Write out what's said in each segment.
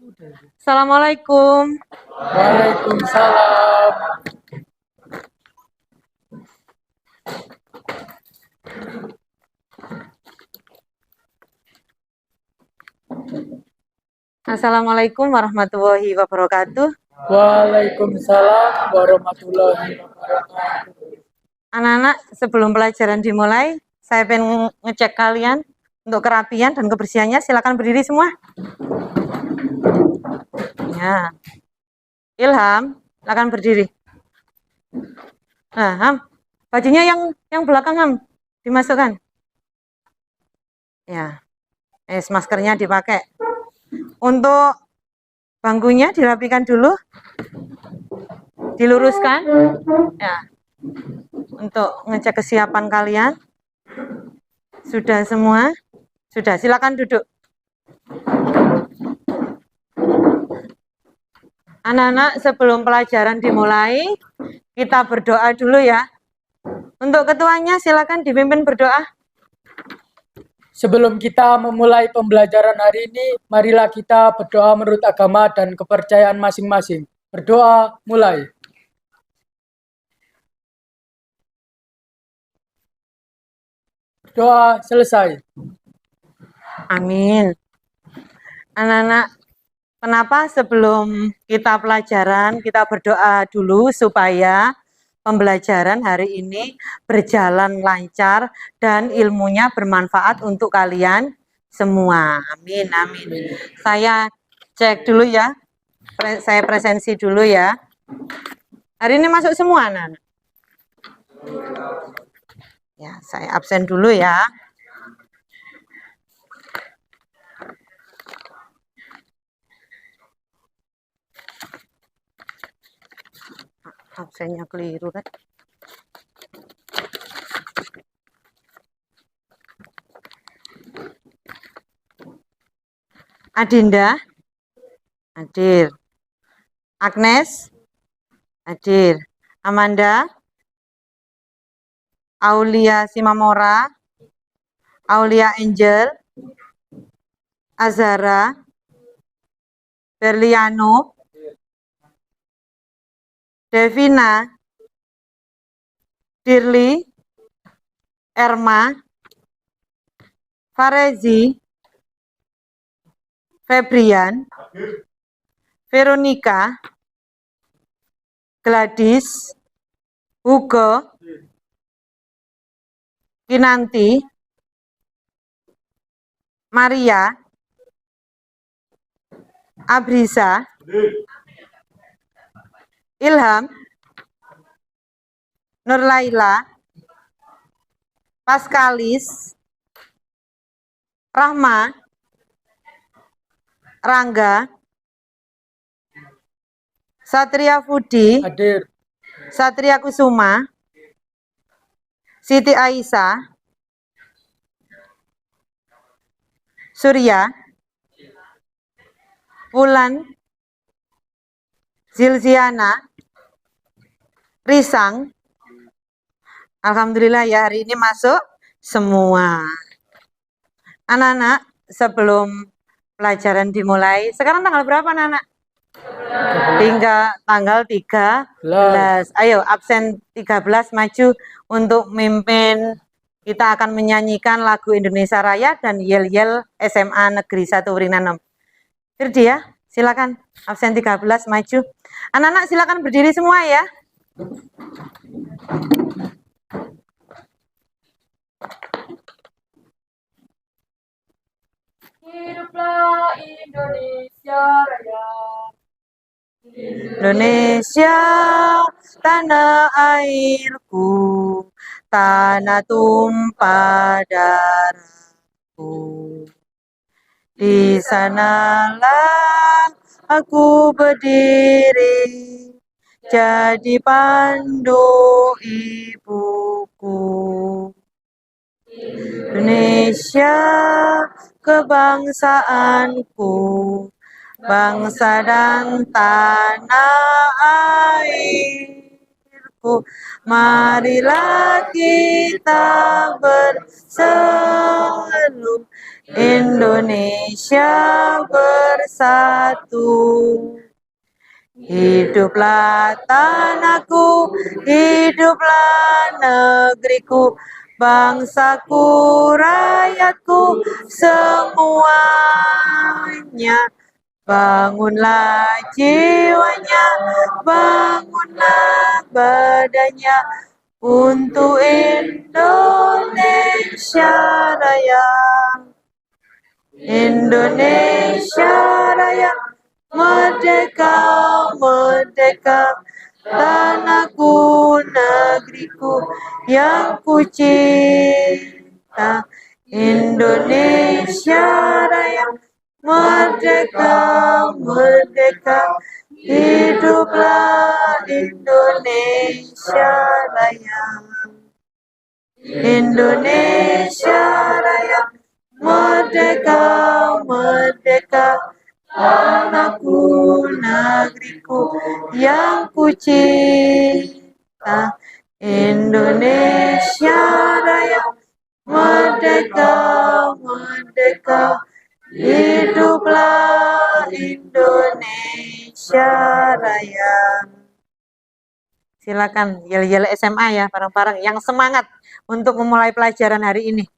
Assalamualaikum. Waalaikumsalam. Assalamualaikum warahmatullahi wabarakatuh. Waalaikumsalam warahmatullahi wabarakatuh. Anak-anak, sebelum pelajaran dimulai, saya pengen ngecek kalian untuk kerapian dan kebersihannya. Silakan berdiri semua. Ya. Ilham, silakan berdiri. Nah, Ham, bajunya yang belakang, Ham, dimasukkan. Ya. Maskernya dipakai. Untuk bangkunya dirapikan dulu. Diluruskan. Ya. Untuk ngecek kesiapan kalian. Sudah semua? Sudah, silakan duduk. Anak-anak, sebelum pelajaran dimulai, kita berdoa dulu ya. Untuk ketuanya, silakan dipimpin berdoa. Sebelum kita memulai pembelajaran hari ini, marilah kita berdoa menurut agama dan kepercayaan masing-masing. Berdoa, mulai. Doa selesai. Amin. Anak-anak, kenapa sebelum kita pelajaran, kita berdoa dulu supaya pembelajaran hari ini berjalan lancar dan ilmunya bermanfaat untuk kalian semua. Amin, amin. Saya cek dulu ya, saya presensi dulu ya. Hari ini masuk semua, anak-anak. Ya, saya absen dulu ya. Absennya keliru kan? Adinda hadir. Agnes hadir. Amanda, Aulia Simamora, Aulia Angel, Azara, Berliano, Devina, Dirli, Erma, Farezi, Febrian, Veronica, Gladys, Hugo, Kinanti, Maria, Abrisa, Ilham, Nurlaila, Paskalis, Rahma, Rangga, Satria Fudi, Hadir. Satria Kusuma, Siti Aisyah, Surya, Wulan, Zilziana, Risang. Alhamdulillah ya, hari ini masuk semua. Anak-anak, sebelum pelajaran dimulai, sekarang tanggal berapa anak-anak? Hingga tanggal 13. Ayo, absen 13 maju untuk mimpin. Kita akan menyanyikan lagu Indonesia Raya dan yel-yel SMA Negeri 1 Weringanom. Firdi ya, silakan absen 13 maju. Anak-anak silakan berdiri semua ya. Hiduplah Indonesia Raya. Indonesia, tanah airku, tanah tumpah darahku. Di sanalah aku berdiri, jadi pandu ibuku. Indonesia, kebangsaanku, bangsa dan tanah airku. tanahku, marilah kita berseru, Indonesia bersatu. Hiduplah tanahku, hiduplah negeriku, bangsaku, rakyatku, semuanya. Bangunlah jiwanya, bangunlah badannya, untuk Indonesia Raya. Indonesia Raya, merdeka, merdeka, tanahku, negeriku yang ku cinta. Indonesia Raya, merdeka, merdeka, hiduplah Indonesia Raya. Indonesia Raya, merdeka, merdeka, tanahku, negeriku yang ku cinta. Indonesia Raya, merdeka, merdeka, hiduplah Indonesia Raya. Silakan yel-yel SMA ya, bareng-bareng yang semangat untuk memulai pelajaran hari ini.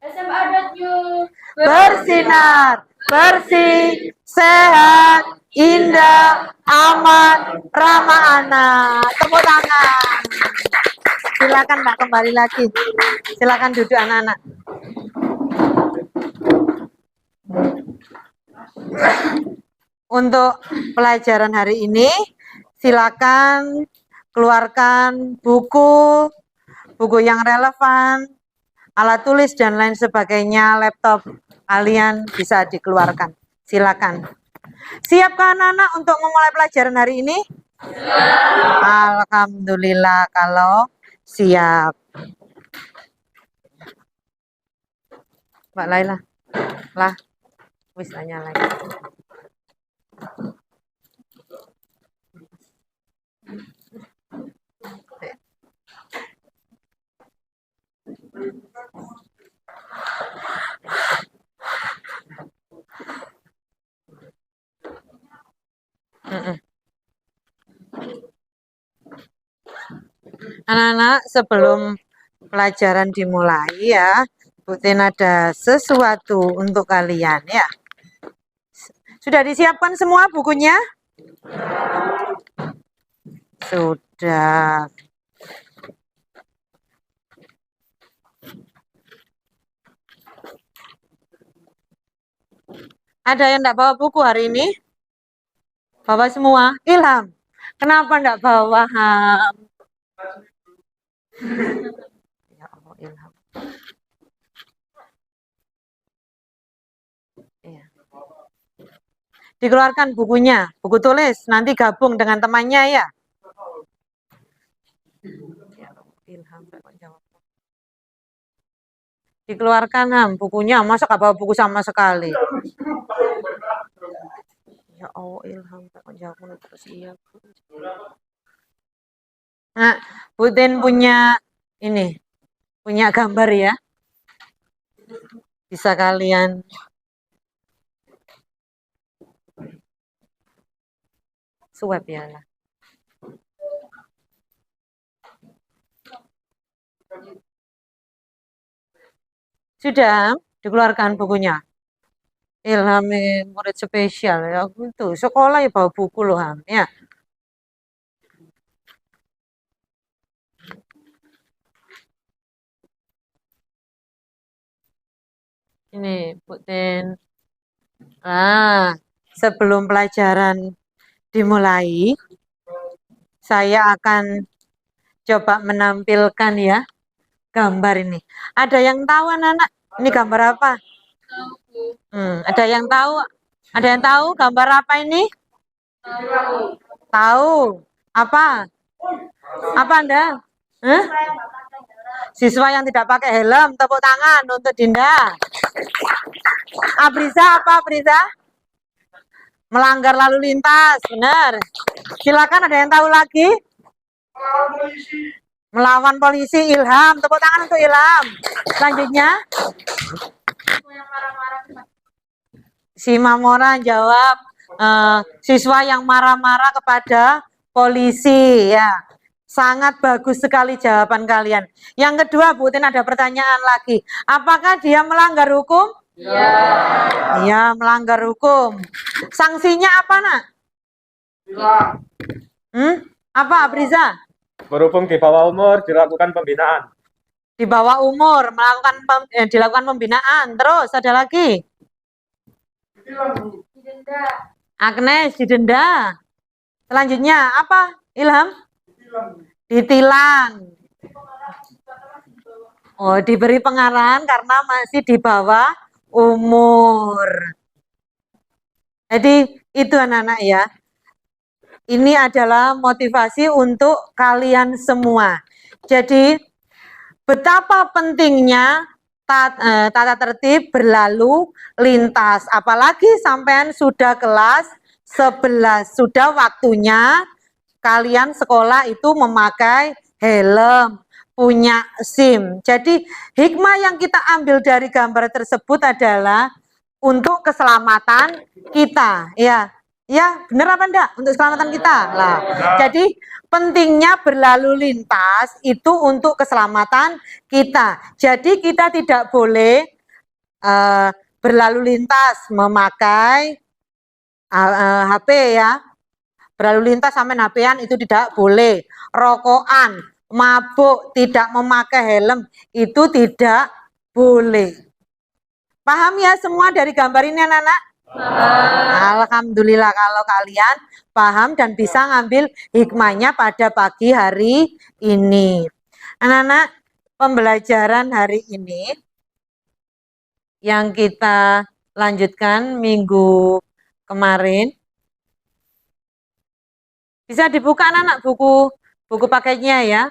SMA Datyu Bersinar, bersih, sehat, indah, aman, ramah anak. Tepuk tangan. Silakan Mbak, kembali lagi. Silakan duduk anak-anak. Untuk pelajaran hari ini, silakan keluarkan buku yang relevan, alat tulis dan lain sebagainya, laptop kalian bisa dikeluarkan. Silakan. Siapkah anak-anak untuk memulai pelajaran hari ini? Siap. Alhamdulillah kalau siap. Mbak Laila. Lah, wis tanya lagi. Anak-anak, sebelum pelajaran dimulai ya, Bu Tin ada sesuatu untuk kalian ya. Sudah disiapkan semua bukunya? Sudah. Ada yang enggak bawa buku hari ini? Bawa semua? Ilham, kenapa enggak bawa, Ham? Ya Allah, Ilham. Iya. Dikeluarkan bukunya, buku tulis, nanti gabung dengan temannya ya. Ilham, jawab. Dikeluarkan, Ham, bukunya. Masa nggak bawa buku sama sekali? Ya Allah, Ilham, jawab terus iya. Nah, Bu Tin punya ini, punya gambar ya. Bisa kalian swab ya lah. Sudah dikeluarkan bukunya. Ilham murid spesial ya, itu sekolah ya bawa buku loh, Ham ya. Ini Bu Tin. Nah, sebelum pelajaran dimulai, saya akan coba menampilkan ya gambar ini. Ada yang tahu anak-anak? Ini gambar apa? Ada yang tahu? Ada yang tahu gambar apa ini? Tahu. Apa? Apa Anda? Siswa yang tidak pakai helm, tepuk tangan untuk Dinda. Abriza apa Abriza? Melanggar lalu lintas, benar. Silakan, ada yang tahu lagi? Melawan polisi. Ilham, tepuk tangan untuk Ilham. Selanjutnya si Mamora jawab siswa yang marah-marah kepada polisi, ya. Sangat bagus sekali jawaban kalian. Yang kedua, Bu Tin, ada pertanyaan lagi. Apakah dia melanggar hukum? Ya. Iya, melanggar hukum. Sanksinya apa, Nak? Apa, Apriza? Berhubung di bawah umur dilakukan pembinaan. Di bawah umur dilakukan pembinaan. Terus ada lagi? Didenda. Agnes didenda. Selanjutnya apa, Ilham? Ditilang. Oh, diberi pengarahan karena masih di bawah umur. Jadi itu anak-anak ya. Ini adalah motivasi untuk kalian semua. Jadi betapa pentingnya tata tertib berlalu lintas. Apalagi sampean sudah kelas 11, sudah waktunya kalian sekolah itu memakai helm, punya SIM. Jadi hikmah yang kita ambil dari gambar tersebut adalah untuk keselamatan kita, ya. Ya, benar apa enggak? Untuk keselamatan kita. Lah, jadi pentingnya berlalu lintas itu untuk keselamatan kita. Jadi kita tidak boleh berlalu lintas memakai HP, ya. Berlalu lintas sampai HP-an itu tidak boleh. Rokokan, mabuk, tidak memakai helm itu tidak boleh. Paham ya semua dari gambar ini, anak-anak? Alhamdulillah kalau kalian paham dan bisa ngambil hikmahnya pada pagi hari ini. Anak-anak, pembelajaran hari ini yang kita lanjutkan minggu kemarin. Bisa dibuka anak-anak buku paketnya ya.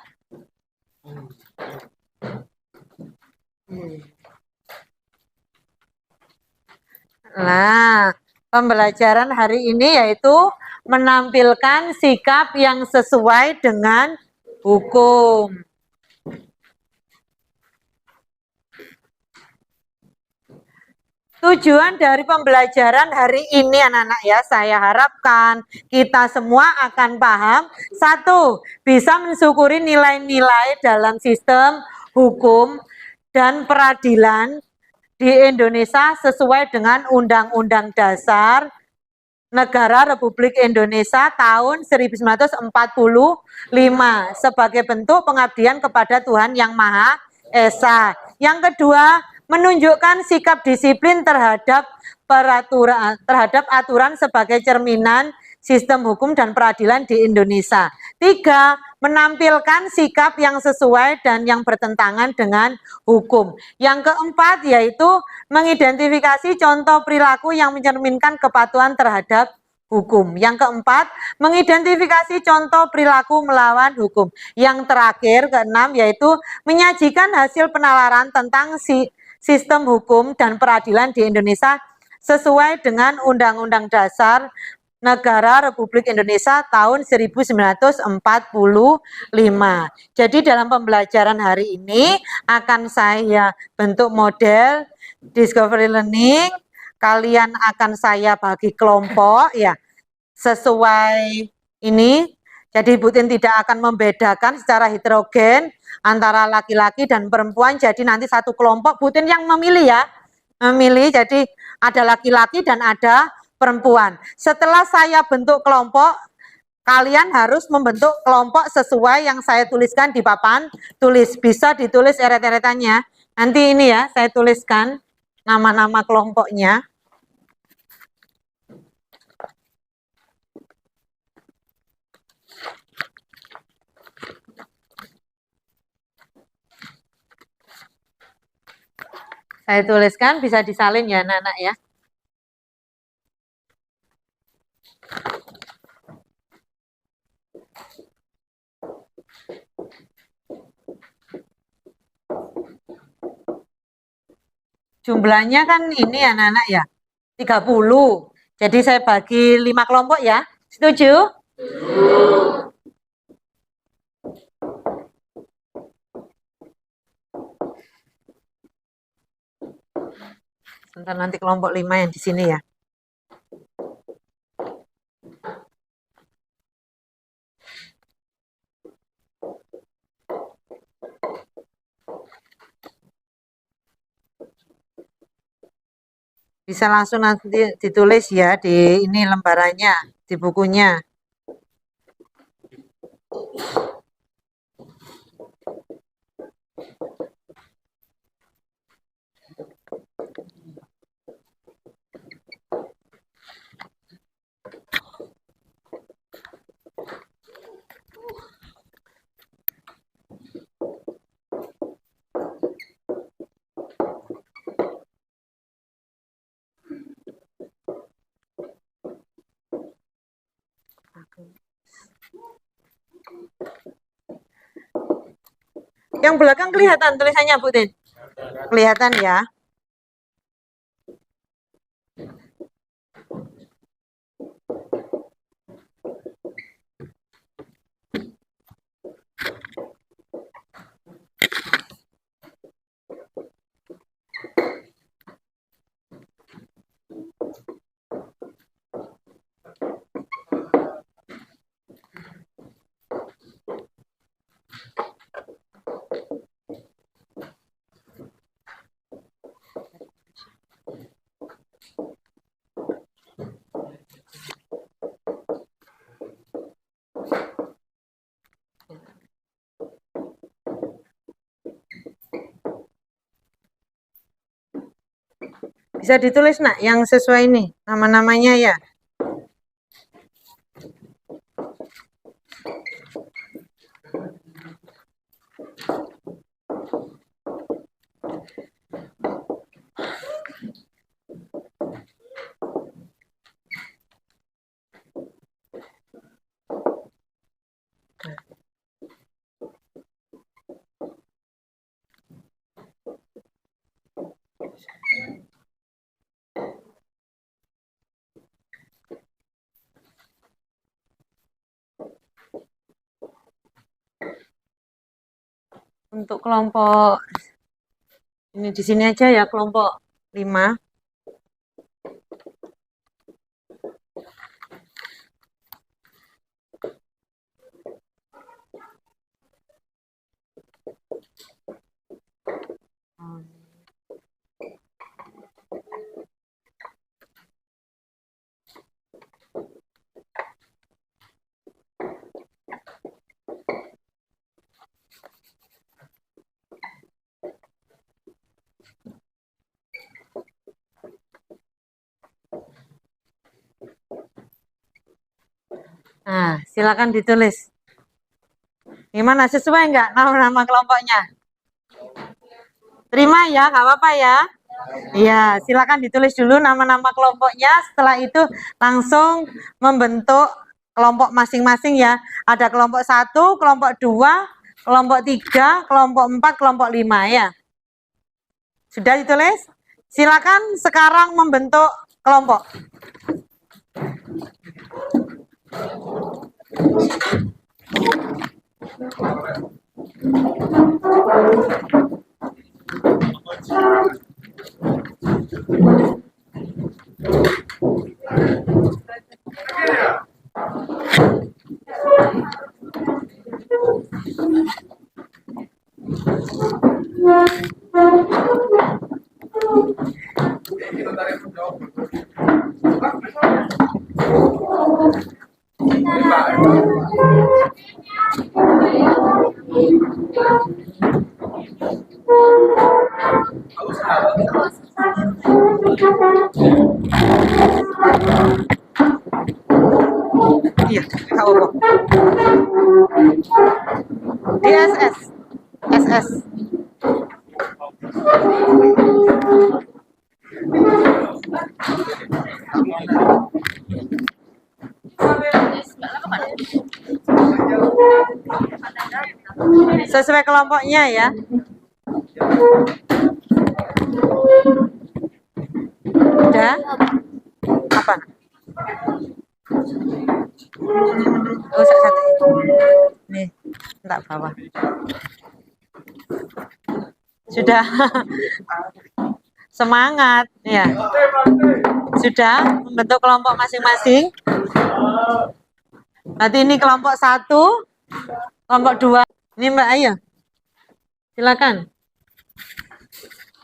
Nah, pembelajaran hari ini yaitu menampilkan sikap yang sesuai dengan hukum. Tujuan dari pembelajaran hari ini anak-anak ya, saya harapkan kita semua akan paham. Satu, bisa mensyukuri nilai-nilai dalam sistem hukum dan peradilan di Indonesia sesuai dengan Undang-Undang Dasar Negara Republik Indonesia tahun 1945 sebagai bentuk pengabdian kepada Tuhan Yang Maha Esa. Yang kedua, menunjukkan sikap disiplin terhadap aturan sebagai cerminan sistem hukum dan peradilan di Indonesia. Tiga, menampilkan sikap yang sesuai dan yang bertentangan dengan hukum. Yang keempat yaitu mengidentifikasi contoh perilaku yang mencerminkan kepatuhan terhadap hukum. Yang keempat, mengidentifikasi contoh perilaku melawan hukum. Yang terakhir, keenam, yaitu menyajikan hasil penalaran tentang sistem hukum dan peradilan di Indonesia sesuai dengan Undang-Undang Dasar Negara Republik Indonesia tahun 1945. Jadi dalam pembelajaran hari ini akan saya bentuk model discovery learning. Kalian akan saya bagi kelompok ya sesuai ini. Jadi Bu Tin tidak akan membedakan secara heterogen antara laki-laki dan perempuan. Jadi nanti satu kelompok Bu Tin yang memilih ya. Memilih, jadi ada laki-laki dan ada perempuan. Setelah saya bentuk kelompok, kalian harus membentuk kelompok sesuai yang saya tuliskan di papan tulis. Bisa ditulis eret-eretannya. Nanti ini ya, saya tuliskan nama-nama kelompoknya. Saya tuliskan, bisa disalin ya anak-anak ya. Jumlahnya kan ini anak-anak ya, 30. Jadi saya bagi 5 kelompok ya. Setuju? Sebentar, nanti kelompok 5 yang di sini ya. Bisa langsung nanti ditulis ya di ini lembarannya, di bukunya. Yang belakang kelihatan tulisannya, Bu Tin? Kelihatan ya. Bisa ditulis nak yang sesuai nih nama-namanya ya. Untuk kelompok ini di sini aja ya, kelompok 5. Nah, silakan ditulis. Gimana, sesuai nggak nama-nama kelompoknya? Terima ya, nggak apa-apa ya. Iya, silakan ditulis dulu nama-nama kelompoknya. Setelah itu langsung membentuk kelompok masing-masing ya. Ada kelompok 1, kelompok 2, kelompok 3, kelompok 4, kelompok 5 ya. Sudah ditulis? Silakan sekarang membentuk kelompok. Iya, tahu kok. DSS, SS. Sesuai kelompoknya ya. Udah? Apa? Oh, satu. Nih, enggak bawah. Sudah. Semangat, ya. Sudah membentuk kelompok masing-masing. Berarti ini kelompok 1, kelompok 2. Ini Mbak, ayo. Silakan.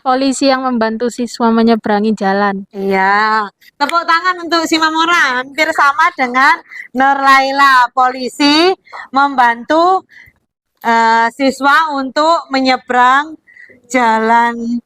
Polisi yang membantu siswa menyeberangi jalan. Iya, tepuk tangan untuk si Mamora. Hampir sama dengan Nur Laila. Polisi membantu siswa untuk menyeberang jalan,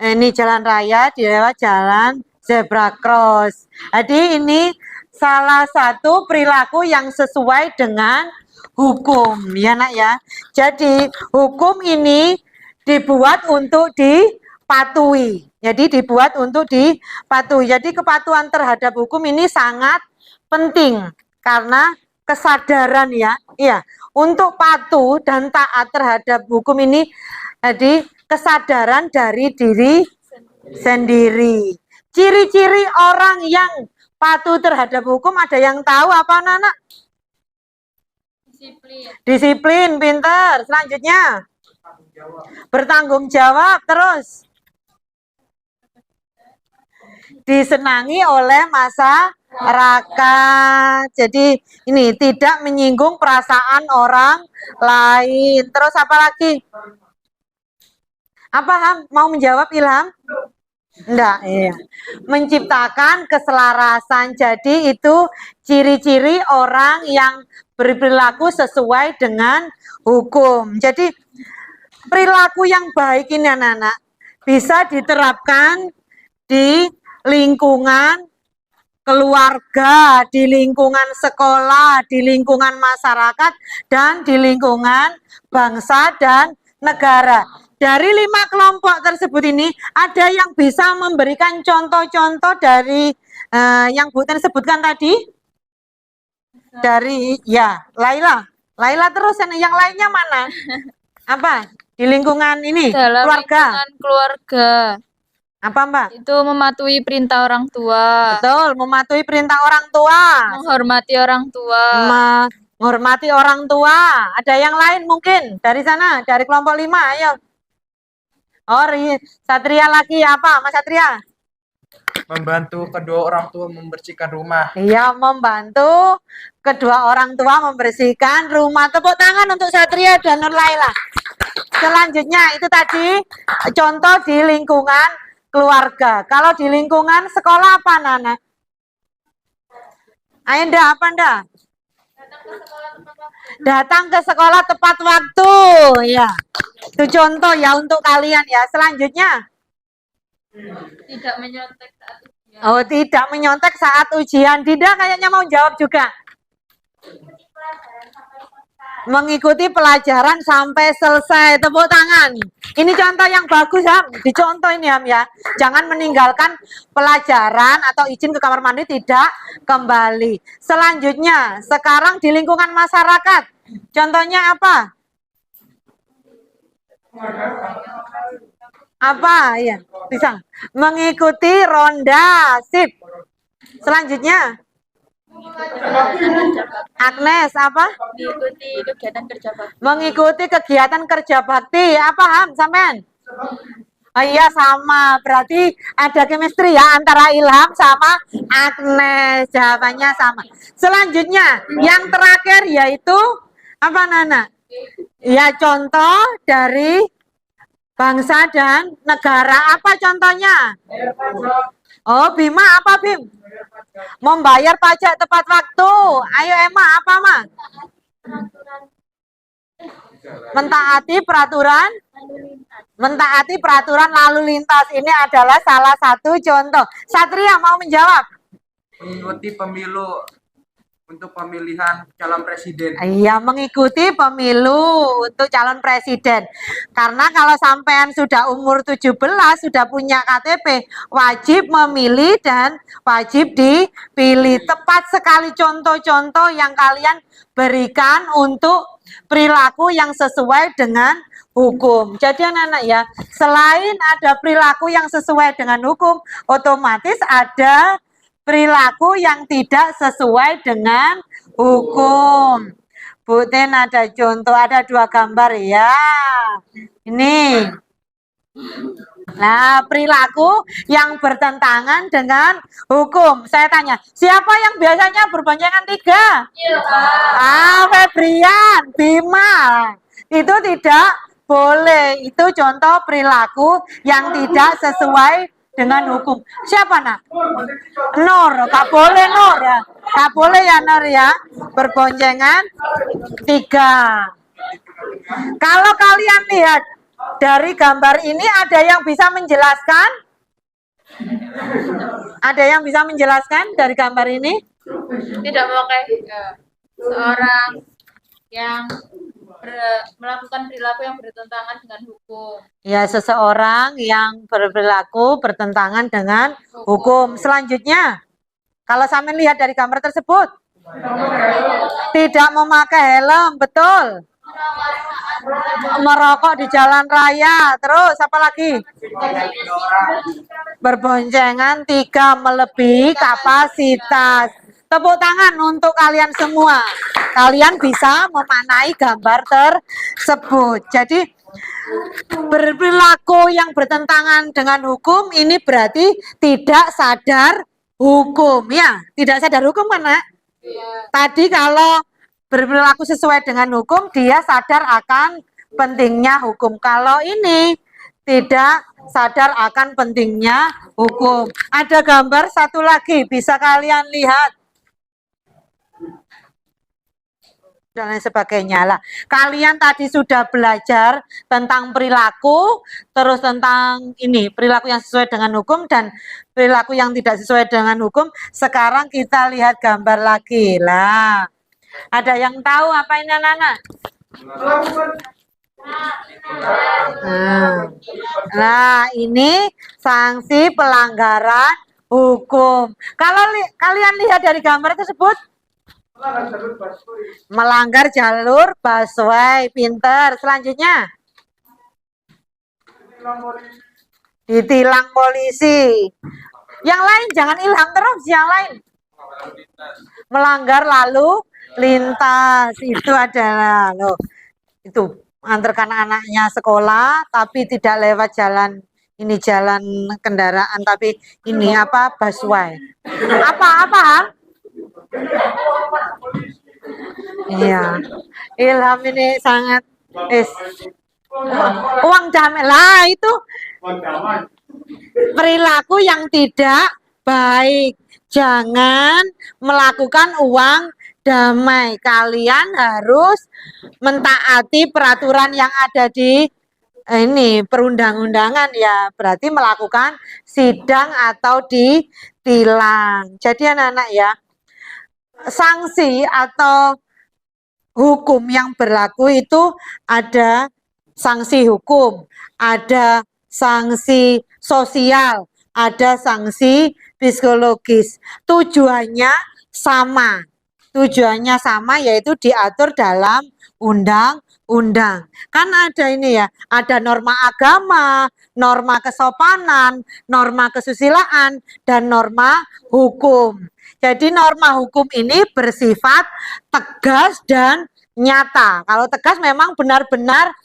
ini jalan raya, di lewat jalan zebra cross. Jadi ini salah satu perilaku yang sesuai dengan hukum, ya nak ya. Jadi hukum ini dibuat untuk dipatuhi. Jadi dibuat untuk dipatuhi. Jadi kepatuhan terhadap hukum ini sangat penting karena kesadaran ya. Iya, untuk patuh dan taat terhadap hukum ini jadi kesadaran dari diri sendiri. Ciri-ciri orang yang patuh terhadap hukum ada yang tahu apa anak-anak? Disiplin. Disiplin, pinter. Selanjutnya bertanggung jawab, terus disenangi oleh masyarakat. Jadi ini tidak menyinggung perasaan orang lain. Terus apa lagi? Apa Ham? Mau menjawab Ilham? Enggak, iya. Menciptakan keselarasan. Jadi itu ciri-ciri orang yang berperilaku sesuai dengan hukum. Jadi perilaku yang baik ini anak-anak bisa diterapkan di lingkungan keluarga, di lingkungan sekolah, di lingkungan masyarakat, dan di lingkungan bangsa dan negara. Dari 5 kelompok tersebut ini, ada yang bisa memberikan contoh-contoh dari yang Bu Ten sebutkan tadi? Dari, ya, Laila. Laila terus, yang lainnya mana? Apa? Di lingkungan ini, Dalam keluarga. lingkungan keluarga. Apa Mbak? Itu mematuhi perintah orang tua. Betul, mematuhi perintah orang tua. Menghormati orang tua. Menghormati orang tua. Ada yang lain mungkin? Dari sana, dari kelompok 5, ayo. Oh, Satria lagi apa, Mas Satria? Membantu kedua orang tua membersihkan rumah. Iya, membantu kedua orang tua membersihkan rumah. Tepuk tangan untuk Satria dan Nur Laila. Selanjutnya itu tadi contoh di lingkungan keluarga. Kalau di lingkungan sekolah apa, Nana? Ayo ndak, apa ndak? Datang ke sekolah tepat waktu, ya. Itu contoh ya untuk kalian ya. Selanjutnya. Tidak menyontek saat ujian. Oh, tidak menyontek saat ujian. Tidak kayaknya mau jawab juga. Mengikuti pelajaran sampai selesai. Tepuk tangan. Ini contoh yang bagus, Ham. Dicontoh ini, Ham, ya. Jangan meninggalkan pelajaran atau izin ke kamar mandi tidak kembali. Selanjutnya, sekarang di lingkungan masyarakat. Contohnya apa? Apa? Ya, bisa. Mengikuti ronda. Sip. Selanjutnya. Agnes, apa? Mengikuti kegiatan kerja bakti. Mengikuti kegiatan kerja bakti. Apa, Ham? Sampean? Oh iya, sama. Berarti ada chemistry ya antara Ilham sama Agnes. Jawabannya sama. Selanjutnya, yang terakhir yaitu apa, Nana? Ya, contoh dari bangsa dan negara. Apa contohnya? Oh, Bima apa, Bim? Membayar pajak tepat waktu. Ayo, Emma, apa, Ma? Mentaati peraturan lalu lintas. Ini adalah salah satu contoh. Satria mau menjawab. Mengikuti pemilu untuk pemilihan calon presiden. Iya, mengikuti pemilu untuk calon presiden. Karena kalau sampean sudah umur 17, sudah punya KTP, wajib memilih dan wajib dipilih. Tepat sekali contoh-contoh yang kalian berikan untuk perilaku yang sesuai dengan hukum. Jadi anak-anak ya, selain ada perilaku yang sesuai dengan hukum, otomatis ada perilaku yang tidak sesuai dengan hukum. Bu Ten ada contoh, ada 2 gambar ya. Ini Nah, perilaku yang bertentangan dengan hukum. Saya tanya, siapa yang biasanya berboncengan 3? Febrian, Bima. Itu tidak boleh. Itu contoh perilaku yang tidak sesuai dengan hukum. Siapa, Nak? Nur, gak boleh Nur ya. Gak boleh ya Nur ya. Berboncengan 3. Kalau kalian lihat dari gambar ini ada yang bisa menjelaskan? Ada yang bisa menjelaskan dari gambar ini? Tidak memakai seorang yang melakukan perilaku yang bertentangan dengan hukum. Ya, seseorang yang berperilaku bertentangan dengan hukum. Selanjutnya, kalau sampai lihat dari gambar tersebut, tidak memakai helm, betul. Merokok di jalan raya, terus apa lagi? Berboncengan 3 melebihi kapasitas. Tepuk tangan untuk kalian semua. Kalian bisa memaknai gambar tersebut. Jadi berperilaku yang bertentangan dengan hukum ini berarti tidak sadar hukum ya. Tidak sadar hukum kan, Nak? Tadi kalau berperilaku sesuai dengan hukum, dia sadar akan pentingnya hukum. Kalau ini tidak sadar akan pentingnya hukum. Ada gambar satu lagi, bisa kalian lihat. Dan lain sebagainya lah. Kalian tadi sudah belajar tentang perilaku, terus tentang ini, perilaku yang sesuai dengan hukum dan perilaku yang tidak sesuai dengan hukum. Sekarang kita lihat gambar lagi lah. Ada yang tahu apa ini anak-anak? Nah, ini sanksi pelanggaran hukum. Kalau kalian lihat dari gambar tersebut, melanggar jalur busway, pinter. Selanjutnya, ditilang polisi. Yang lain jangan ilham terus, yang lain. Melanggar lalu lintas itu adalah loh, itu antarkan anaknya sekolah tapi tidak lewat jalan ini, jalan kendaraan tapi ini apa, busway. Apa? Iya, ilham ini sangat uang damai lah, itu perilaku yang tidak baik. Jangan melakukan uang damai. Kalian harus mentaati peraturan yang ada di ini perundang-undangan ya. Berarti melakukan sidang atau ditilang. Jadi anak-anak ya, sanksi atau hukum yang berlaku itu ada sanksi hukum, ada sanksi sosial, ada sanksi psikologis. Tujuannya sama. Tujuannya sama, yaitu diatur dalam undang-undang. Kan ada ini ya, ada norma agama, norma kesopanan, norma kesusilaan, dan norma hukum. Jadi norma hukum ini bersifat tegas dan nyata. Kalau tegas memang benar-benar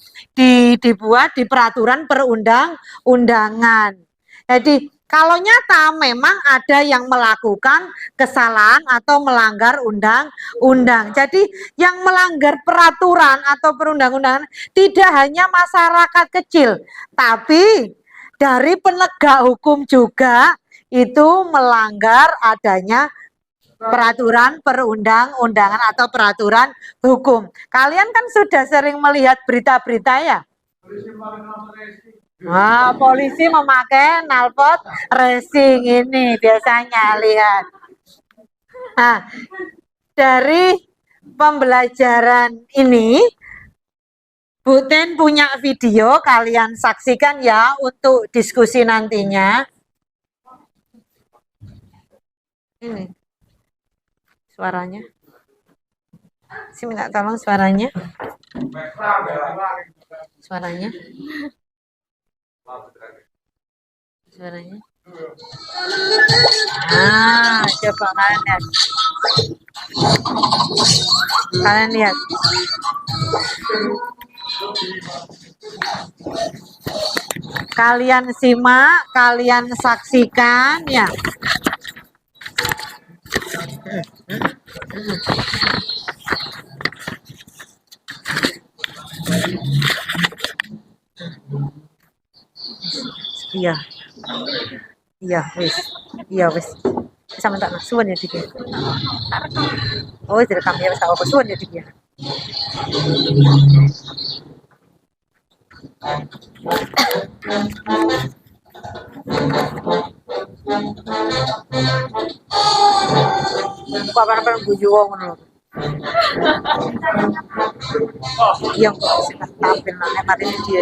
dibuat di peraturan perundang-undangan. Jadi kalau nyata memang ada yang melakukan kesalahan atau melanggar undang-undang. Jadi yang melanggar peraturan atau perundang-undangan tidak hanya masyarakat kecil, tapi dari penegak hukum juga itu melanggar adanya peraturan perundang-undangan atau peraturan hukum. Kalian kan sudah sering melihat berita-berita ya? Nah, polisi memakai knalpot racing ini biasanya, lihat. Nah, dari pembelajaran ini, Bu Ten punya video, kalian saksikan ya untuk diskusi nantinya. Ini suaranya. Si minta tolong suaranya. Suaranya. Nah, coba kalian lihat. Kalian lihat. Kalian simak, kalian saksikan ya. Iya. Iya, wis. Iya, wis. Sama tak suwun ya dik. Oh, direkam ya wis tak apa suwun ya dik ya. Kok apa-apa guyu wong ngono. Iya, kok sing tampil nek mati dia.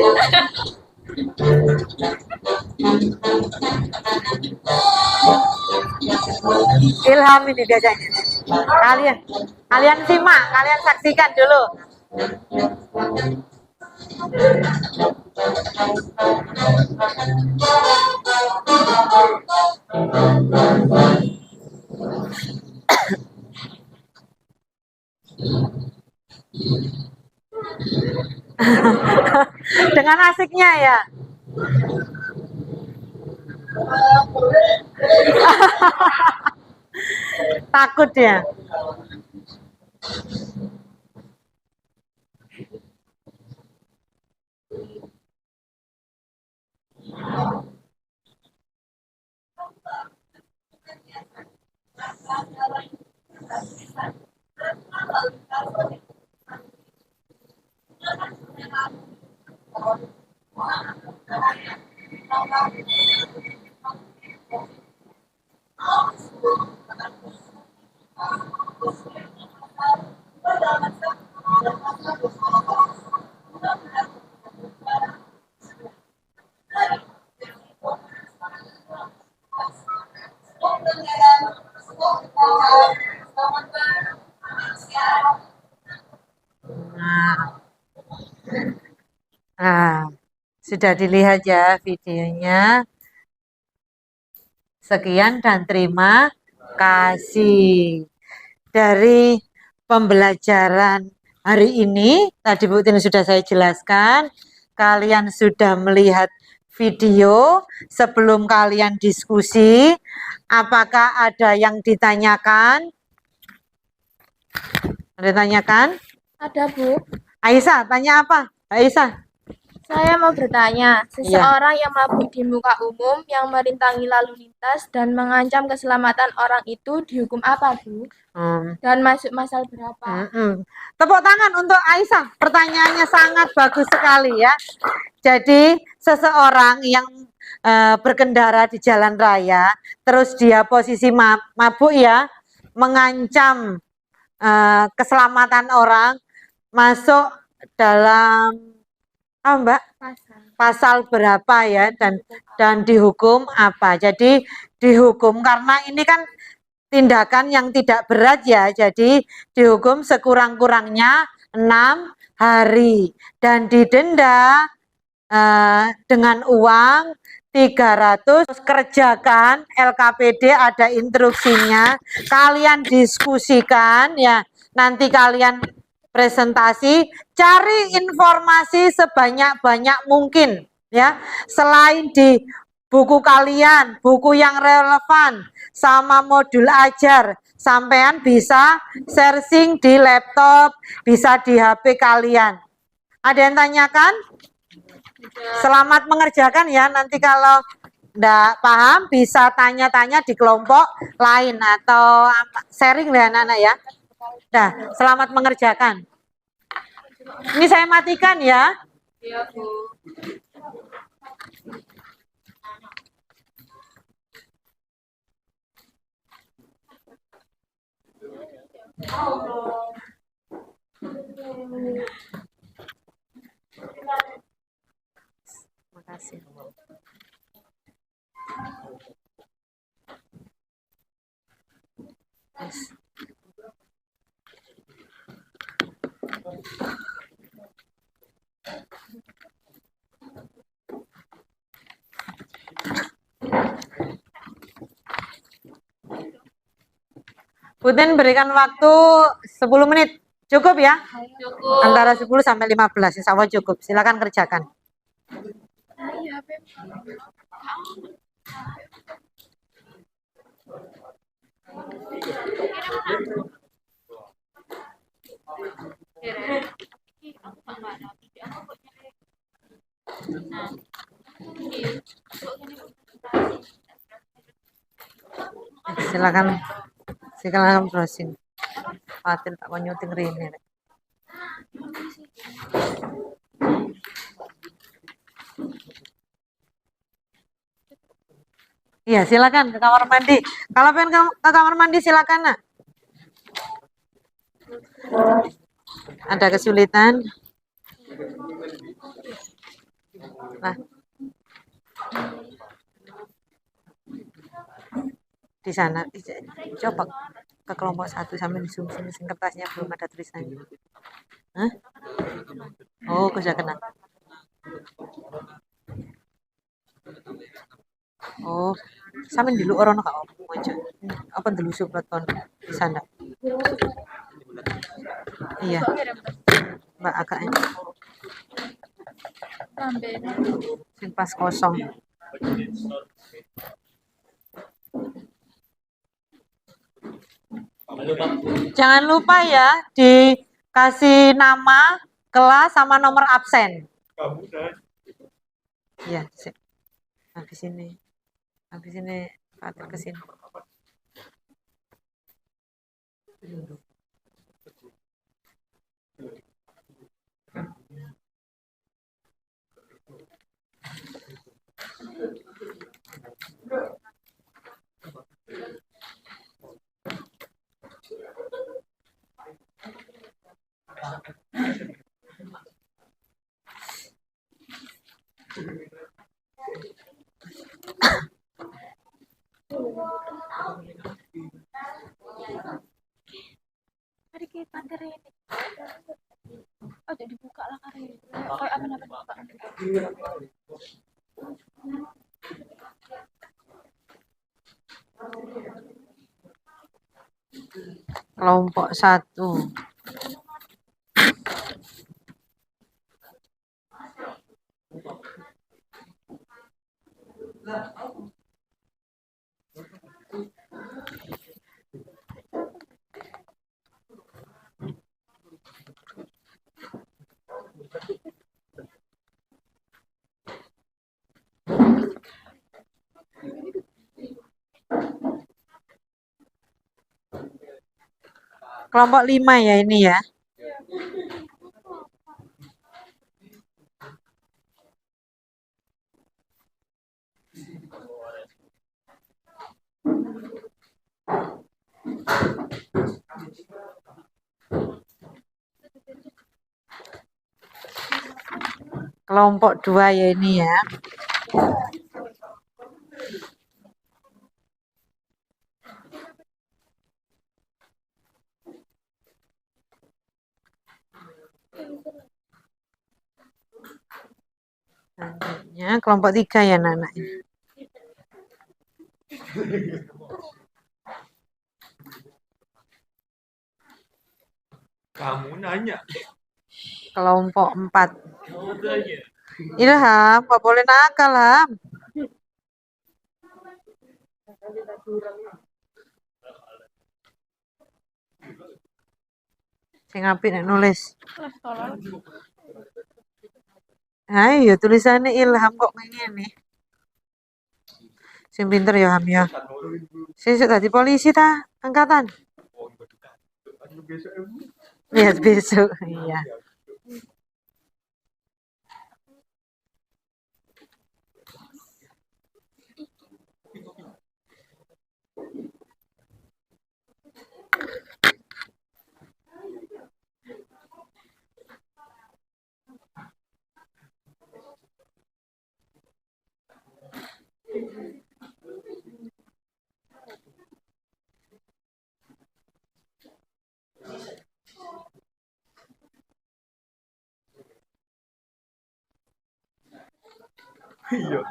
Ilham ini biasanya. Kalian simak, kalian saksikan dulu. Dengan asiknya ya. Takut ya. Nah, sudah dilihat ya videonya. Sekian dan terima kasih. Dari pembelajaran hari ini, tadi Bu Tin sudah saya jelaskan, kalian sudah melihat video. Sebelum kalian diskusi, apakah ada yang ditanyakan? Ada ditanyakan? Ada, Bu. Aisyah, tanya apa? Aisyah. Saya mau bertanya, seseorang yang mabuk di muka umum, yang merintangi lalu lintas dan mengancam keselamatan orang itu dihukum apa, Bu? Dan masuk pasal berapa? Tepuk tangan untuk Aisyah. Pertanyaannya sangat bagus sekali ya. Jadi seseorang yang berkendara di jalan raya, terus dia posisi mabuk ya, mengancam keselamatan orang, masuk dalam Mbak? Pasal berapa ya, dan dihukum apa? Jadi dihukum karena ini kan tindakan yang tidak berat ya, jadi dihukum sekurang-kurangnya 6 hari dan didenda dengan uang 300. Kerjakan LKPD, ada instruksinya, kalian diskusikan ya, nanti kalian presentasi, cari informasi sebanyak-banyak mungkin ya, selain di buku kalian, buku yang relevan sama modul ajar, sampean bisa searching di laptop, bisa di HP kalian. Ada yang tanyakan? Selamat mengerjakan ya, nanti kalau enggak paham bisa tanya-tanya di kelompok lain atau sharing ya anak-anak ya. Nah, selamat mengerjakan. Ini saya matikan ya. Iya, Bu. Terima kasih. Putin berikan waktu 10 menit. Cukup ya? Cukup. Antara 10 sampai 15. Insya Allah cukup. Silakan kerjakan. Iya, Silakan, silakan browsing. Fatin tak mau nyuting Rini. Iya, silakan ke kamar mandi. Kalau pengen ke kamar mandi silakan, Nak. Ada kesulitan? Nah, di sana coba ke kelompok 1 sampai di zoom sini, kertasnya belum ada tulisannya. Hah? Oh, sudah kena. Oh, sampe dulu orang kak omong aja. Apa dulu subrat kon di sana? Iya. Mbak agaknya. Sing pas kosong. Jangan lupa ya dikasih nama, kelas sama nomor absen. Iya, habis ini Fatin kesini. Mari kita materi ini. Oh, jadi buka lah kali. Kayak apa-apa buka. Kelompok 1. Kelompok 5 ya ini ya. Kelompok 2 ya ini ya. Selanjutnya kelompok 3 ya anak-anak. Kamu nanya. Kelompok 4. Ilham, nggak boleh nakal, Ham. Sing apik nek nulis. Ayo tulisannya Ilham kok ngene. Sing pinter ya Ham ya. Sesuk dadi polisi ta angkatan. Lihat besok. Iya. Iya.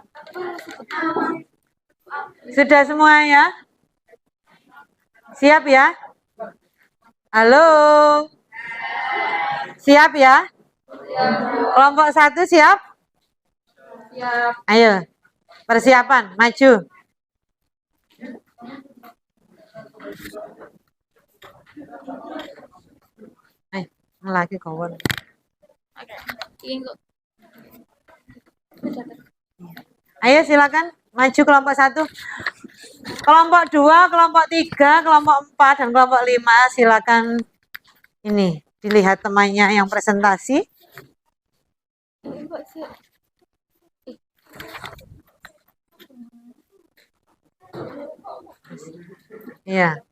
Sudah semua ya? Siap ya? Halo? Siap ya? Kelompok 1 siap? Ayo, persiapan, maju. Lagi kawan. Ayo silakan maju kelompok 1. Kelompok 2, kelompok 3, kelompok 4, dan kelompok 5 silakan ini dilihat temannya yang presentasi. Iya.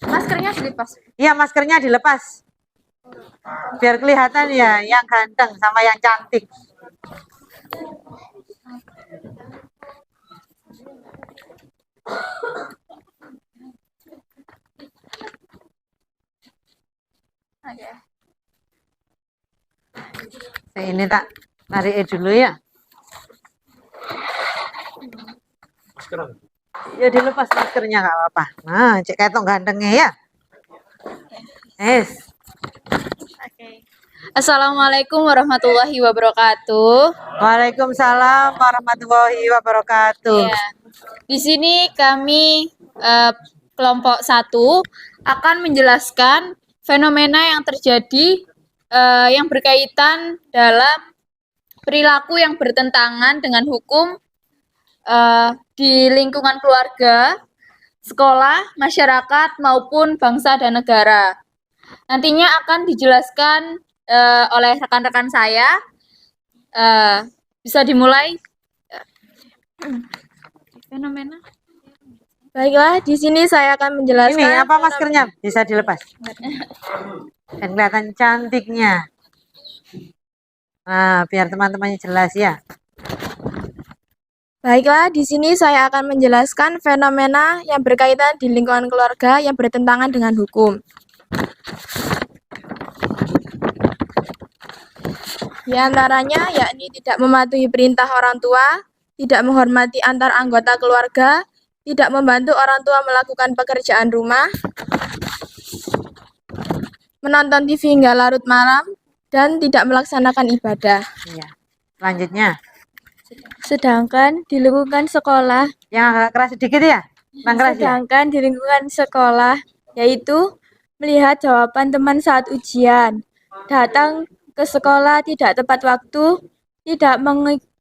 Maskernya dilepas. Iya, maskernya dilepas. Biar kelihatan ya yang ganteng sama yang cantik. Ini tak tarik dulu ya. Ya dilepas maskernya nggak apa-apa. Nah, cek ketok gantengnya ya. Yes. Assalamualaikum warahmatullahi wabarakatuh. Waalaikumsalam warahmatullahi wabarakatuh. Ya. Di sini kami kelompok 1 akan menjelaskan fenomena yang terjadi yang berkaitan dalam perilaku yang bertentangan dengan hukum di lingkungan keluarga, sekolah, masyarakat, maupun bangsa dan negara. Nantinya akan dijelaskan oleh rekan-rekan saya. Bisa dimulai. Fenomena. Baiklah, di sini saya akan menjelaskan. Ini apa maskernya? Bisa dilepas. Dan kelihatan cantiknya. Nah, biar teman-temannya jelas ya. Baiklah, di sini saya akan menjelaskan fenomena yang berkaitan di lingkungan keluarga yang bertentangan dengan hukum. Di antaranya yakni tidak mematuhi perintah orang tua, tidak menghormati antar anggota keluarga, tidak membantu orang tua melakukan pekerjaan rumah, menonton TV hingga larut malam, dan tidak melaksanakan ibadah. Iya. Selanjutnya. Sedangkan di lingkungan sekolah, Yang agak keras sedikit ya? Bang keras ya? sedangkan di lingkungan sekolah, yaitu melihat jawaban teman saat ujian, datang ke sekolah tidak tepat waktu, tidak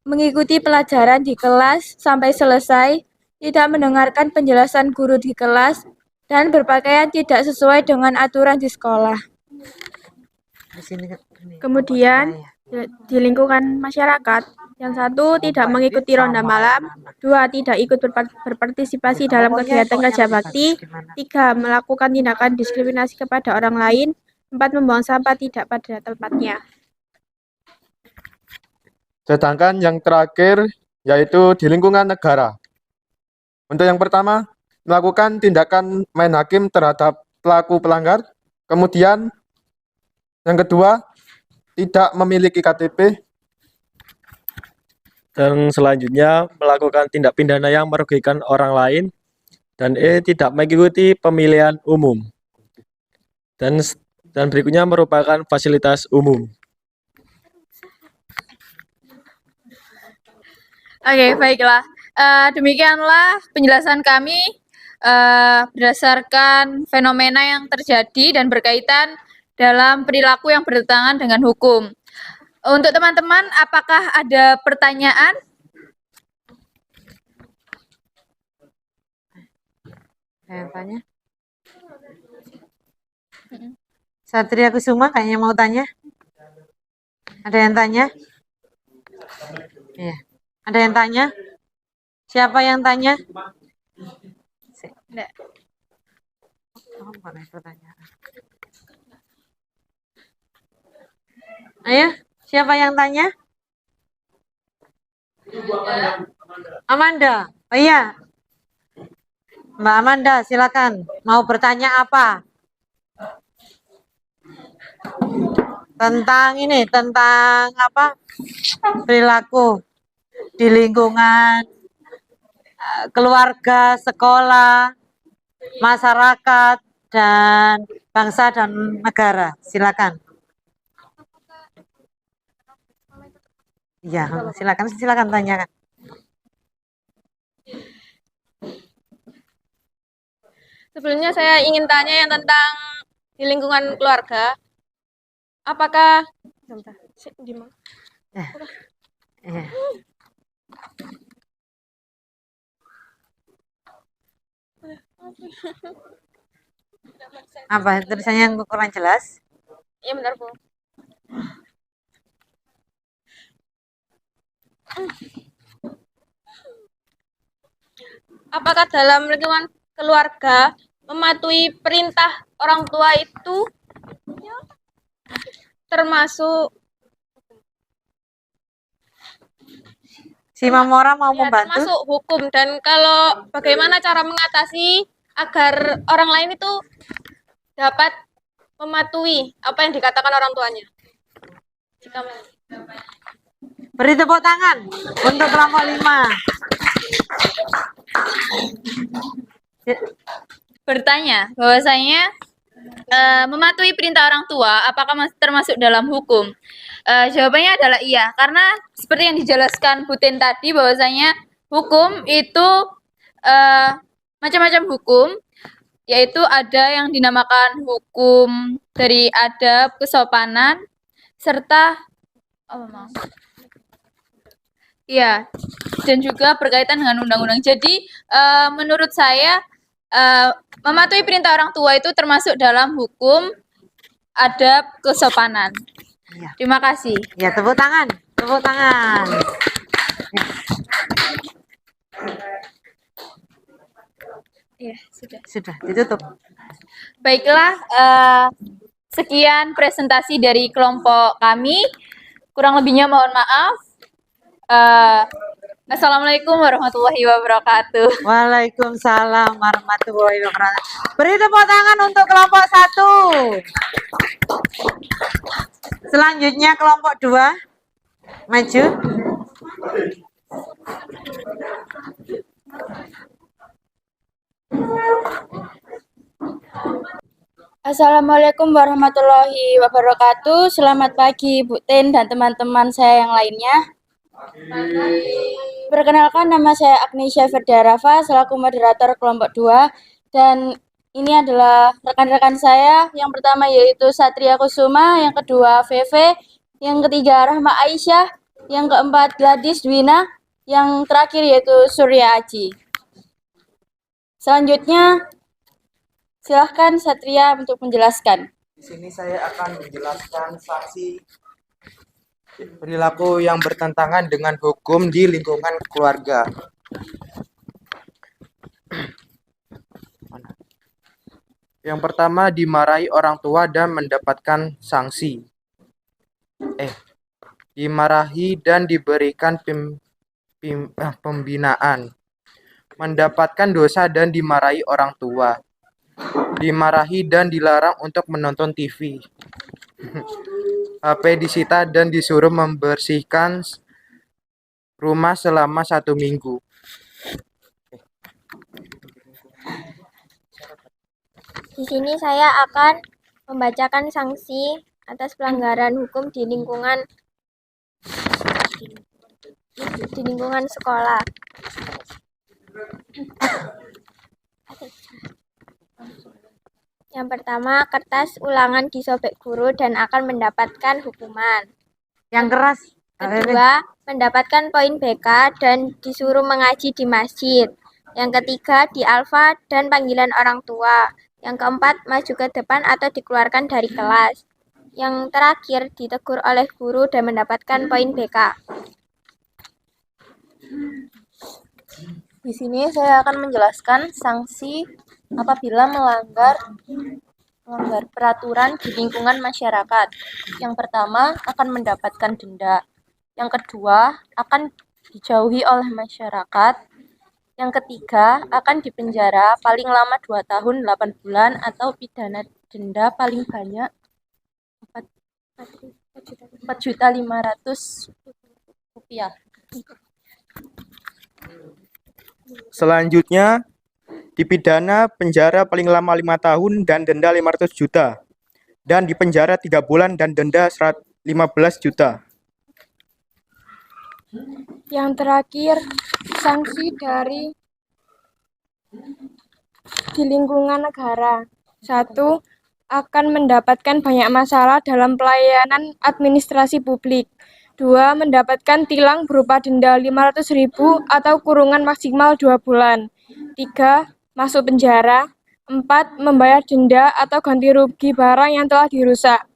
mengikuti pelajaran di kelas sampai selesai, tidak mendengarkan penjelasan guru di kelas, dan berpakaian tidak sesuai dengan aturan di sekolah. Di sini, Kemudian di lingkungan masyarakat, yang satu tidak mengikuti ronda malam, 2 tidak ikut berpartisipasi dalam kegiatan kerja bakti, 3 melakukan tindakan diskriminasi kepada orang lain, 4 membuang sampah tidak pada tempatnya. Sedangkan yang terakhir yaitu di lingkungan negara. Untuk yang pertama, melakukan tindakan main hakim terhadap pelaku pelanggar. Kemudian yang kedua, tidak memiliki KTP. Dan selanjutnya melakukan tindak pidana yang merugikan orang lain. Dan tidak mengikuti pemilihan umum. Dan berikutnya merupakan fasilitas umum. Oke, baiklah. Demikianlah penjelasan kami berdasarkan fenomena yang terjadi dan berkaitan dalam perilaku yang bertentangan dengan hukum. Untuk teman-teman, apakah ada pertanyaan? Ada yang tanya? Satria Kusuma kayaknya mau tanya. Ada yang tanya? Iya. Ada yang tanya? Siapa yang tanya? Enggak. Oh, bukan ada pertanyaan. Ayo, siapa yang tanya? Amanda. Oh iya. Mbak Amanda, silakan. Mau bertanya apa? Tentang ini, tentang apa? Perilaku di lingkungan keluarga, sekolah, masyarakat, dan bangsa dan negara. Silakan. Iya, silakan silakan tanyakan. Sebelumnya saya ingin tanya yang tentang di lingkungan keluarga. Apakah Sebentar, di mana? Iya. Apa tulisannya yang kurang jelas? Iya bentar, Bu. Apakah dalam lingkungan keluarga mematuhi perintah orang tua itu termasuk Si Mamora mau ya, membantu? termasuk hukum, dan kalau bagaimana cara mengatasi agar orang lain itu dapat mematuhi apa yang dikatakan orang tuanya? Jika Beri tepuk tangan untuk kelompok 5. Bertanya bahwasanya mematuhi perintah orang tua apakah termasuk dalam hukum? Jawabannya adalah iya, karena seperti yang dijelaskan Butin tadi bahwasanya hukum itu macam-macam hukum, yaitu ada yang dinamakan hukum dari adab, kesopanan, serta ya, dan juga berkaitan dengan undang-undang. Jadi menurut saya mematuhi perintah orang tua itu termasuk dalam hukum, adab, kesopanan. Ya. Terima kasih. Ya, tepuk tangan, tepuk tangan. Ya, sudah. Sudah ditutup. Baiklah, sekian presentasi dari kelompok kami. Kurang lebihnya mohon maaf. Assalamualaikum warahmatullahi wabarakatuh. Waalaikumsalam warahmatullahi wabarakatuh. Beri tepuk tangan untuk kelompok 1. Selanjutnya kelompok 2. Maju. Assalamualaikum warahmatullahi wabarakatuh. Selamat pagi Bu Tin dan teman-teman saya yang lainnya. Perkenalkan, nama saya Agnesia Ferdarafa selaku moderator kelompok 2, dan ini adalah rekan-rekan saya. Yang pertama yaitu Satria Kusuma, yang kedua Veve, yang ketiga Rahma Aisyah, yang keempat Gladys Dwina, yang terakhir yaitu Surya Aji. Selanjutnya silahkan Satria untuk menjelaskan. Di sini saya akan menjelaskan sanksi perilaku yang bertentangan dengan hukum di lingkungan keluarga. Yang pertama, dimarahi orang tua dan mendapatkan sanksi. Dimarahi dan diberikan pembinaan. Mendapatkan dosa dan dimarahi orang tua. Dimarahi dan dilarang untuk menonton TV. HP disita dan disuruh membersihkan rumah selama 1 minggu. Di sini saya akan membacakan sanksi atas pelanggaran hukum di lingkungan sekolah. Yang pertama, kertas ulangan disobek guru dan akan mendapatkan hukuman. Yang keras. Kedua, mendapatkan poin BK dan disuruh mengaji di masjid. Yang ketiga, di alfa dan panggilan orang tua. Yang keempat, maju ke depan atau dikeluarkan dari kelas. Yang terakhir, ditegur oleh guru dan mendapatkan poin BK. Di sini saya akan menjelaskan sanksi apabila melanggar peraturan di lingkungan masyarakat. Yang pertama, akan mendapatkan denda. Yang kedua, akan dijauhi oleh masyarakat. Yang ketiga, akan dipenjara paling lama 2 tahun 8 bulan atau pidana denda paling banyak 4.500.000 rupiah. Selanjutnya, dipidana penjara paling lama 5 tahun dan denda 500 juta. Dan dipenjara 3 bulan dan denda 15 juta. Yang terakhir, sanksi di lingkungan negara. 1. Akan mendapatkan banyak masalah dalam pelayanan administrasi publik. 2. Mendapatkan tilang berupa denda 500.000 atau kurungan maksimal 2 bulan. 3. Masuk penjara. 4. Membayar denda atau ganti rugi barang yang telah dirusak.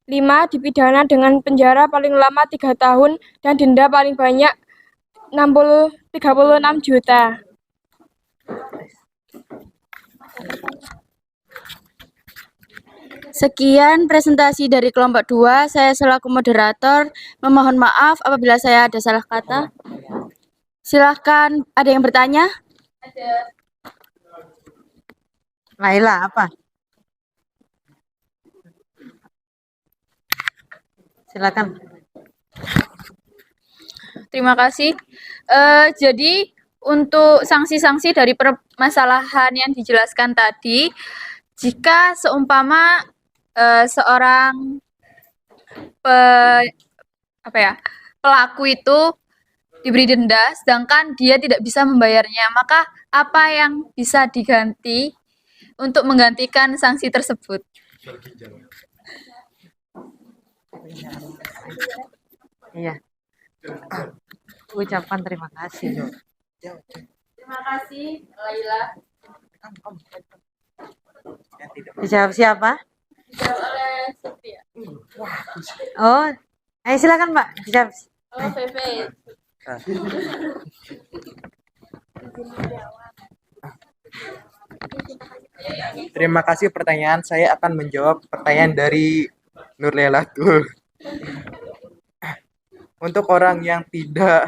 5. Dipidana dengan penjara paling lama 3 tahun dan denda paling banyak 36 juta. Sekian presentasi dari kelompok 2. Saya selaku moderator memohon maaf apabila saya ada salah kata. Silahkan, ada yang bertanya? Laila, apa? Silakan. Terima kasih. Jadi untuk sanksi-sanksi dari permasalahan yang dijelaskan tadi, jika seumpama seorang pelaku itu diberi denda, sedangkan dia tidak bisa membayarnya, maka apa yang bisa diganti untuk menggantikan sanksi tersebut? Iya. Ucapan terima kasih. Terima kasih, Laila. Dijawab siapa? Dijawab oleh Sophia. Oh, silakan Mbak. Dijawab. Oh, Pepe. Terima kasih pertanyaan. Saya akan menjawab pertanyaan dari Nurlelatul. Untuk orang yang tidak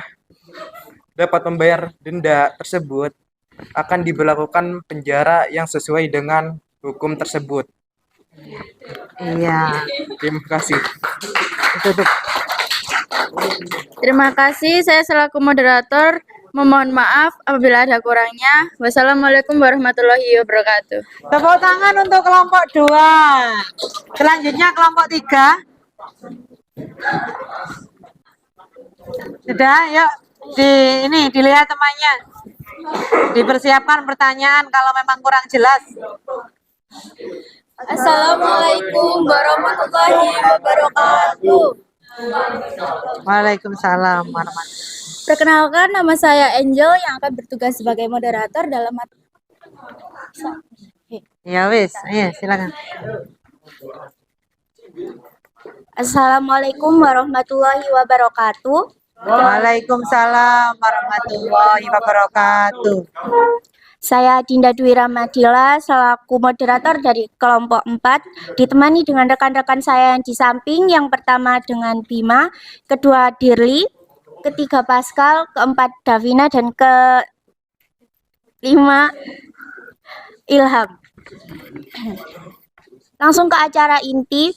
dapat membayar denda tersebut, akan diberlakukan penjara yang sesuai dengan hukum tersebut. Iya. Terima kasih. Tutup. Terima kasih, saya selaku moderator memohon maaf apabila ada kurangnya. Wassalamualaikum warahmatullahi wabarakatuh. Tepuk tangan untuk kelompok 2. Selanjutnya kelompok 3. Sudah, yuk dilihat temannya. Dipersiapkan pertanyaan kalau memang kurang jelas. Assalamualaikum warahmatullahi wabarakatuh. Waalaikumsalam warahmatullahi. Perkenalkan, nama saya Angel yang akan bertugas sebagai moderator dalam Ya wis, silakan. Assalamualaikum warahmatullahi wabarakatuh. Waalaikumsalam warahmatullahi wabarakatuh. Saya Dinda Dwi Ramadila selaku moderator dari kelompok 4, ditemani dengan rekan-rekan saya yang di samping. Yang pertama dengan Bima, kedua Dirli, ketiga Pascal, keempat Davina, dan kelima Ilham. Langsung ke acara inti.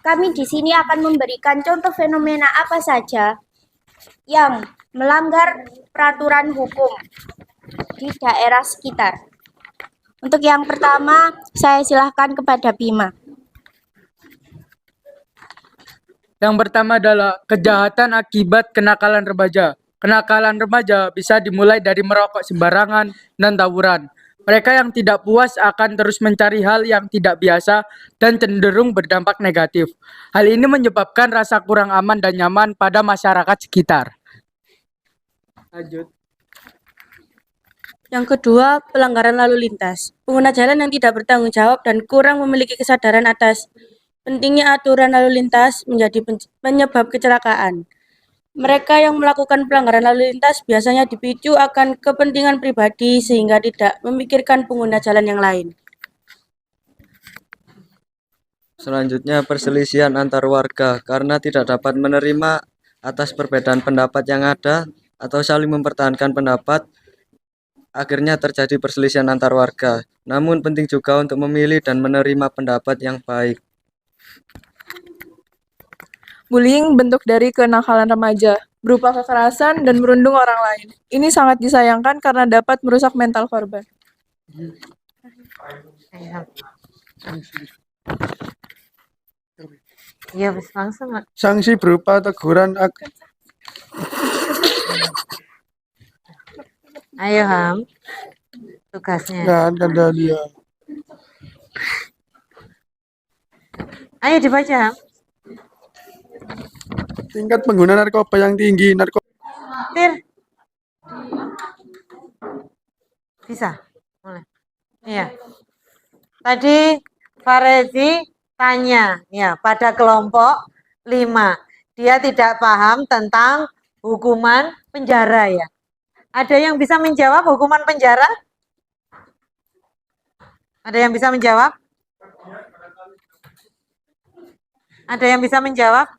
Kami di sini akan memberikan contoh fenomena apa saja yang melanggar peraturan hukum di daerah sekitar. Untuk yang pertama, saya silahkan kepada Bima. Yang pertama adalah kejahatan akibat kenakalan remaja. Kenakalan remaja bisa dimulai dari merokok sembarangan dan tawuran. Mereka yang tidak puas akan terus mencari hal yang tidak biasa dan cenderung berdampak negatif. Hal ini menyebabkan rasa kurang aman dan nyaman pada masyarakat sekitar. Lanjut. Yang kedua, pelanggaran lalu lintas. Pengguna jalan yang tidak bertanggung jawab dan kurang memiliki kesadaran atas pentingnya aturan lalu lintas menjadi penyebab kecelakaan. Mereka yang melakukan pelanggaran lalu lintas biasanya dipicu akan kepentingan pribadi sehingga tidak memikirkan pengguna jalan yang lain. Selanjutnya, perselisihan antar warga karena tidak dapat menerima atas perbedaan pendapat yang ada atau saling mempertahankan pendapat. Akhirnya terjadi perselisihan antar warga. Namun penting juga untuk memilih dan menerima pendapat yang baik. Bullying bentuk dari kenakalan remaja, berupa kekerasan dan merundung orang lain. Ini sangat disayangkan karena dapat merusak mental korban. Iya, langsung. Sanksi berupa teguran Ayo Ham, tugasnya. Nggak ada dia. Ayo dibaca Ham. Tingkat pengguna narkoba yang tinggi. Tir. Bisa? Boleh. Iya. Tadi Farezi tanya, ya, pada kelompok 5. Dia tidak paham tentang hukuman penjara ya. Ada yang bisa menjawab hukuman penjara? Ada yang bisa menjawab? Ada yang bisa menjawab?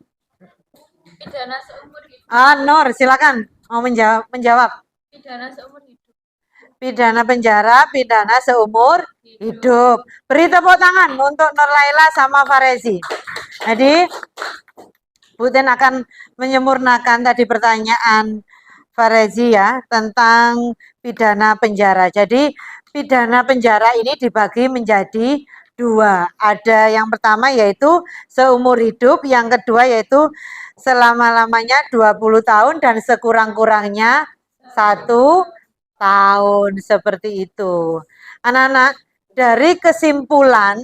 Pidana seumur hidup. Nur, silakan mau menjawab. Pidana seumur hidup. Pidana penjara, pidana seumur hidup. Beri tepuk tangan untuk Nur Laila sama Farezi. Jadi, Bu Ten akan menyempurnakan tadi pertanyaan Farezi ya tentang pidana penjara. Jadi, pidana penjara ini dibagi menjadi 2. Ada yang pertama yaitu seumur hidup, yang kedua yaitu selama-lamanya 20 tahun dan sekurang-kurangnya 1 tahun, seperti itu. Anak-anak, dari kesimpulan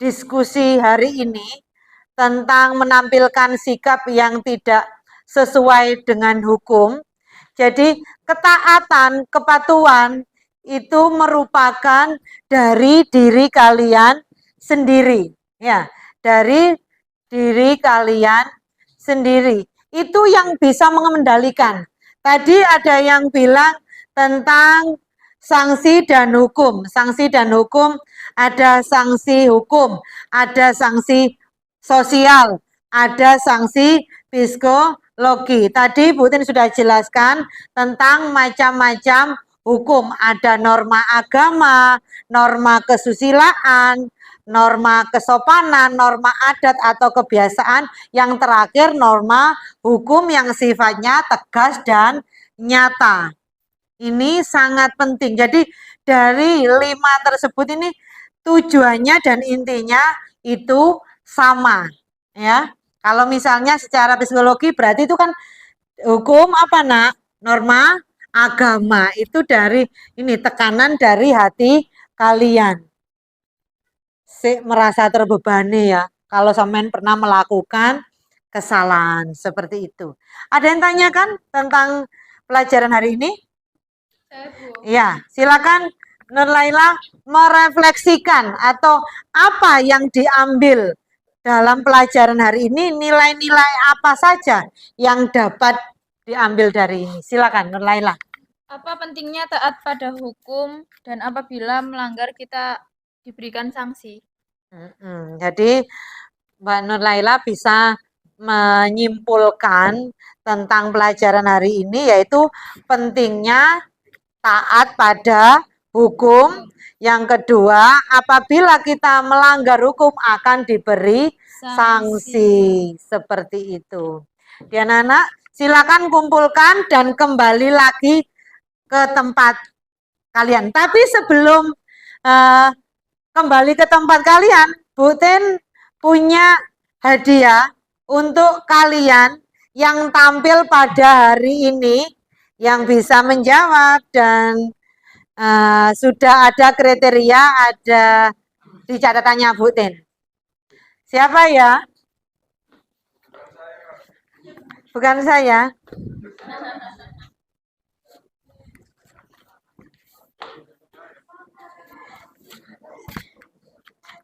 diskusi hari ini tentang menampilkan sikap yang tidak sesuai dengan hukum, jadi ketaatan, kepatuhan itu merupakan dari diri kalian sendiri, ya, dari diri kalian sendiri. Itu yang bisa mengendalikan. Tadi ada yang bilang tentang sanksi dan hukum. Sanksi dan hukum, ada sanksi hukum, ada sanksi sosial, ada sanksi psikologi. Tadi Bu Tin sudah jelaskan tentang macam-macam hukum. Ada norma agama, norma kesusilaan, norma kesopanan, norma adat atau kebiasaan. Yang terakhir norma hukum yang sifatnya tegas dan nyata. Ini sangat penting. Jadi dari 5 tersebut ini tujuannya dan intinya itu sama, ya. Kalau misalnya secara psikologi berarti itu kan hukum apa nak? Norma agama itu dari ini tekanan dari hati kalian. Merasa terbebani ya. Kalau sampean pernah melakukan kesalahan seperti itu. Ada yang tanyakan tentang pelajaran hari ini? Ya, silakan Nur Laila merefleksikan atau apa yang diambil dalam pelajaran hari ini, nilai-nilai apa saja yang dapat diambil dari ini. Silakan Nur Laila. Apa pentingnya taat pada hukum dan apabila melanggar kita diberikan sanksi? Jadi Mbak Nur Laila bisa menyimpulkan tentang pelajaran hari ini yaitu pentingnya taat pada hukum. Yang kedua, apabila kita melanggar hukum akan diberi sanksi. Seperti itu. Ya anak-anak, silakan kumpulkan dan kembali lagi ke tempat kalian. Tapi sebelum kembali ke tempat kalian, Bu Tin punya hadiah untuk kalian yang tampil pada hari ini, yang bisa menjawab dan sudah ada kriteria, ada di catatannya Bu Tin. Siapa ya? Bukan saya.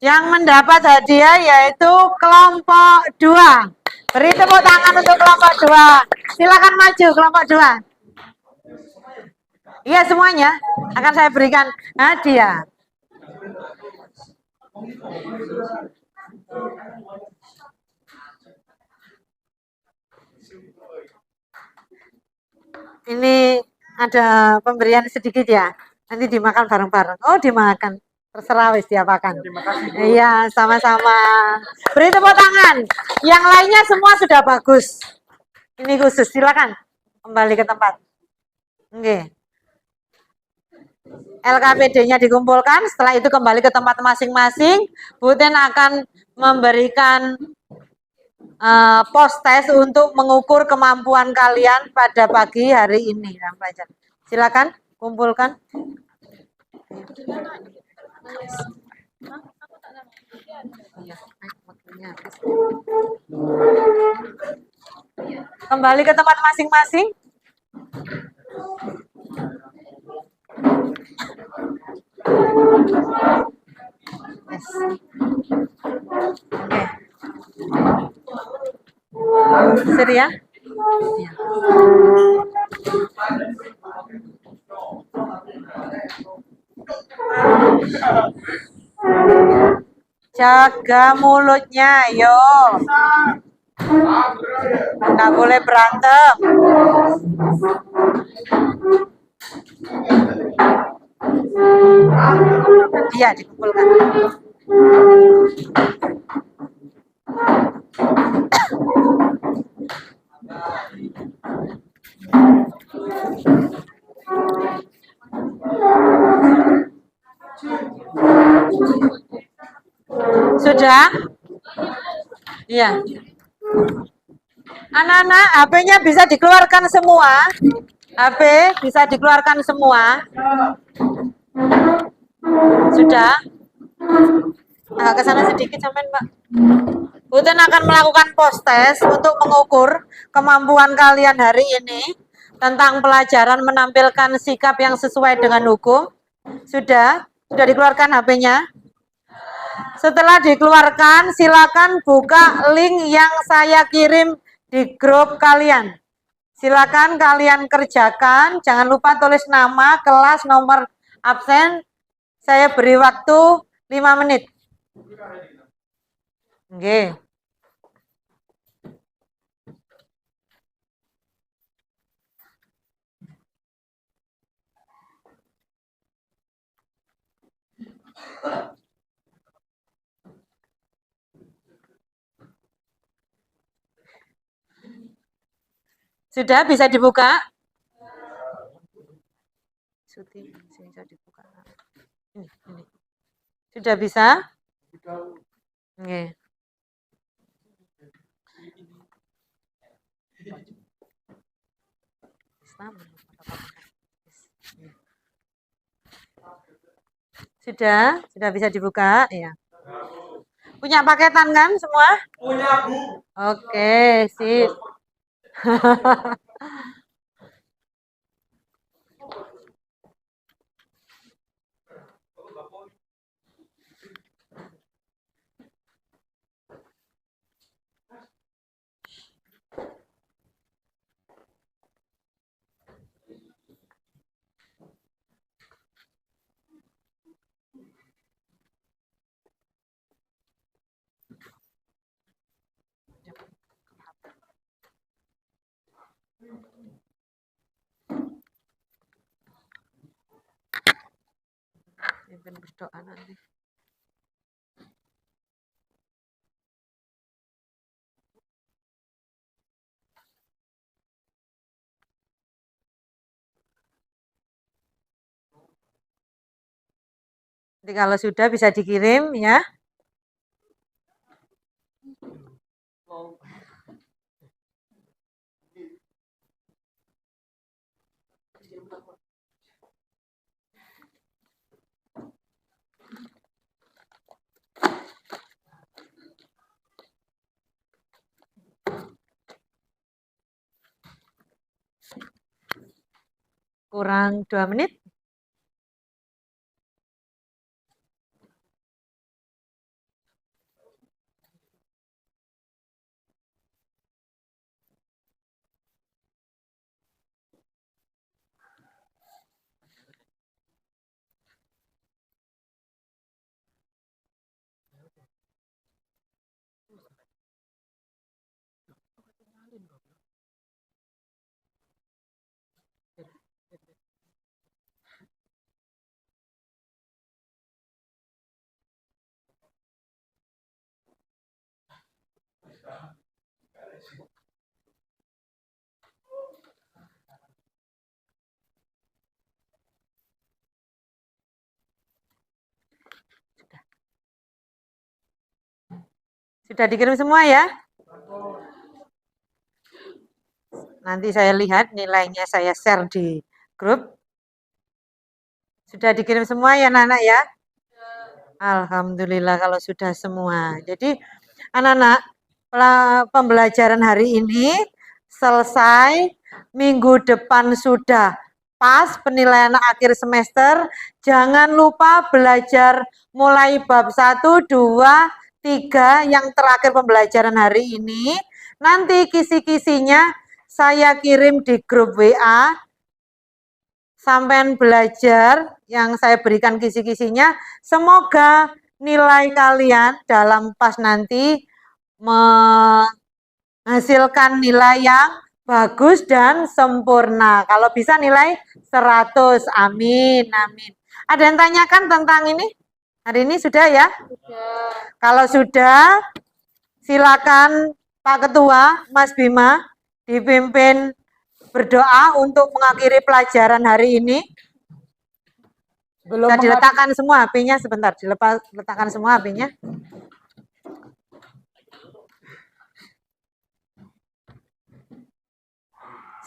Yang mendapat hadiah yaitu kelompok 2. Beri tepuk tangan untuk kelompok 2. Silakan maju kelompok 2. Iya semuanya akan saya berikan hadiah. Ini ada pemberian sedikit ya. Nanti dimakan bareng-bareng. Oh dimakan. Terserah wis diapakan. Iya sama-sama. Beri tepuk tangan. Yang lainnya semua sudah bagus. Ini khusus. Silakan kembali ke tempat. Oke. LKPD-nya dikumpulkan, setelah itu kembali ke tempat masing-masing. Bu Tin akan memberikan post test untuk mengukur kemampuan kalian pada pagi hari ini. Silakan. kumpulkan. Kembali ke tempat masing-masing. Yes. Oke. Seri ya? Ya. Jaga mulutnya, yo. Nggak boleh berantem. Iya, dikumpulkan. Sudah? Iya. Anak-anak, HP-nya bisa dikeluarkan semua. HP bisa dikeluarkan semua. Sudah? Agak ke sana sedikit sampean, Mbak. Buten akan melakukan post test untuk mengukur kemampuan kalian hari ini tentang pelajaran menampilkan sikap yang sesuai dengan hukum. Sudah? Sudah dikeluarkan HP-nya? Setelah dikeluarkan, silakan buka link yang saya kirim di grup kalian. Silakan kalian kerjakan. Jangan lupa tulis nama, kelas, nomor absen. Saya beri waktu 5 menit. Oke. Sudah bisa dibuka? Bisa dibuka. Ini. Sudah bisa? Oke. Sudah bisa dibuka? Ya. Punya paketan kan semua? Punya, Bu. Oke, sip. Pimpin berdoa nanti. Nanti kalau sudah bisa dikirim ya. Kurang 2 menit. Sudah dikirim semua ya? Nanti saya lihat nilainya, saya share di grup. Sudah dikirim semua ya anak-anak ya? Alhamdulillah kalau sudah semua. Jadi anak-anak pembelajaran hari ini selesai, minggu depan sudah pas penilaian akhir semester. Jangan lupa belajar mulai bab 1, 2, 3 yang terakhir pembelajaran hari ini. Nanti kisi-kisinya saya kirim di grup WA. Sampai belajar yang saya berikan kisi-kisinya, semoga nilai kalian dalam pas nanti menghasilkan nilai yang bagus dan sempurna. Kalau bisa nilai 100, amin, amin. Ada yang tanyakan tentang ini? Hari ini sudah ya? Sudah. Kalau sudah, silakan Pak Ketua, Mas Bima, dipimpin berdoa untuk mengakhiri pelajaran hari ini. Bisa diletakkan semua HP-nya sebentar, diletakkan semua HP-nya.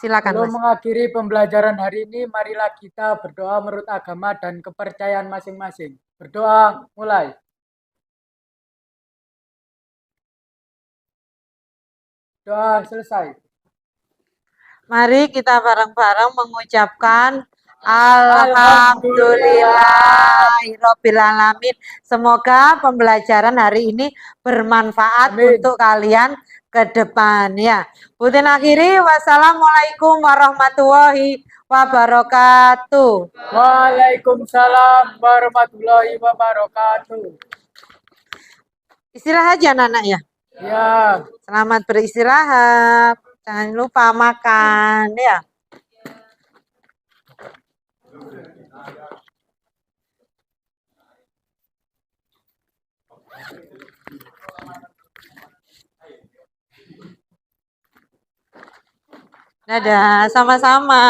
Silakan, Sebelum Mas. mengakhiri pembelajaran hari ini, marilah kita berdoa menurut agama dan kepercayaan masing-masing. Berdoa, mulai. Doa selesai. Mari kita bareng-bareng mengucapkan Alhamdulillahirobbilalamin. Semoga pembelajaran hari ini bermanfaat untuk kalian ke depan ya. Putin akhiri, wassalamualaikum warahmatullahi wabarakatuh. Waalaikumsalam warahmatullahi wabarakatuh. Istirahat ya anak-anak ya. Ya. Selamat beristirahat. Jangan lupa makan ya. Dadah, sama-sama.